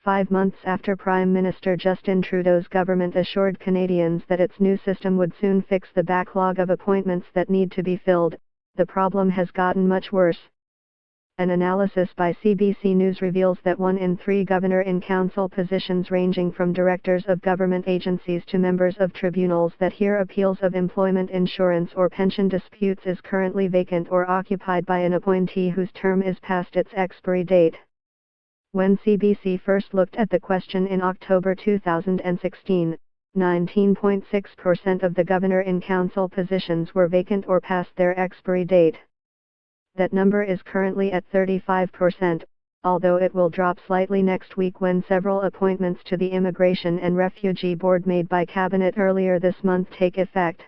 5 months after Prime Minister Justin Trudeau's government assured Canadians that its new system would soon fix the backlog of appointments that need to be filled, the problem has gotten much worse. An analysis by CBC News reveals that 1 in 3 governor-in-council positions ranging from directors of government agencies to members of tribunals that hear appeals of employment insurance or pension disputes is currently vacant or occupied by an appointee whose term is past its expiry date. When CBC first looked at the question in October 2016, 19.6% of the governor-in-council positions were vacant or past their expiry date. That number is currently at 35%, although it will drop slightly next week when several appointments to the Immigration and Refugee Board made by Cabinet earlier this month take effect.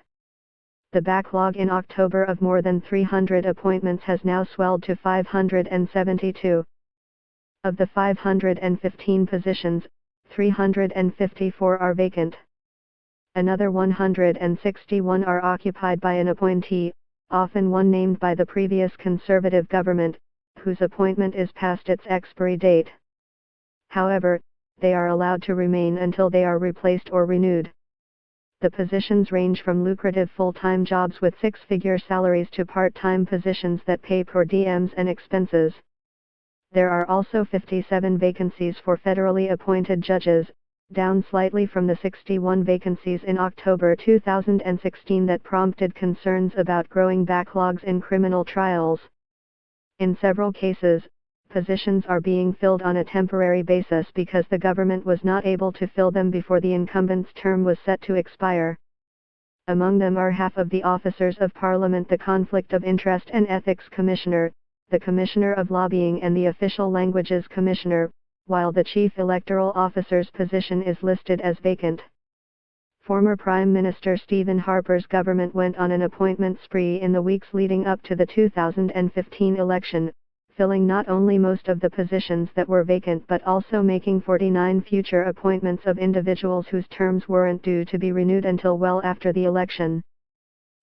The backlog in October of more than 300 appointments has now swelled to 572. Of the 515 positions, 354 are vacant. Another 161 are occupied by an appointee, often one named by the previous Conservative government, whose appointment is past its expiry date. However, they are allowed to remain until they are replaced or renewed. The positions range from lucrative full-time jobs with 6-figure salaries to part-time positions that pay per diems and expenses. There are also 57 vacancies for federally appointed judges, down slightly from the 61 vacancies in October 2016 that prompted concerns about growing backlogs in criminal trials. In several cases, positions are being filled on a temporary basis because the government was not able to fill them before the incumbent's term was set to expire. Among them are half of the officers of Parliament, the Conflict of Interest and Ethics Commissioner, the Commissioner of Lobbying and the Official Languages Commissioner, while the Chief Electoral Officer's position is listed as vacant. Former Prime Minister Stephen Harper's government went on an appointment spree in the weeks leading up to the 2015 election, filling not only most of the positions that were vacant but also making 49 future appointments of individuals whose terms weren't due to be renewed until well after the election.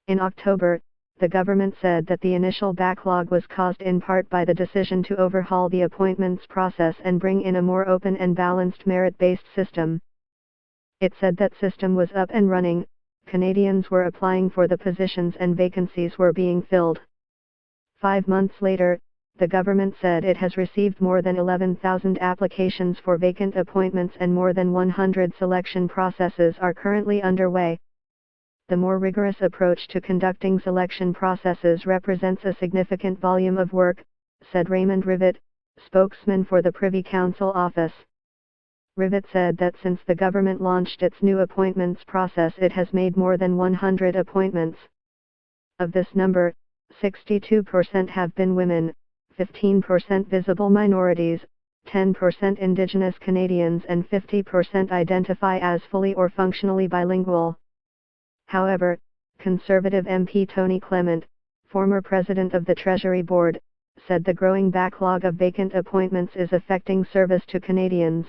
In October, the government said that the initial backlog was caused in part by the decision to overhaul the appointments process and bring in a more open and balanced merit-based system. It said that system was up and running, Canadians were applying for the positions and vacancies were being filled. 5 months later, the government said it has received more than 11,000 applications for vacant appointments and more than 100 selection processes are currently underway. The more rigorous approach to conducting selection processes represents a significant volume of work, said Raymond Rivet, spokesman for the Privy Council office. Rivet said that since the government launched its new appointments process it has made more than 100 appointments. Of this number, 62% have been women, 15% visible minorities, 10% Indigenous Canadians and 50% identify as fully or functionally bilingual. However, Conservative MP Tony Clement, former president of the Treasury Board, said the growing backlog of vacant appointments is affecting service to Canadians.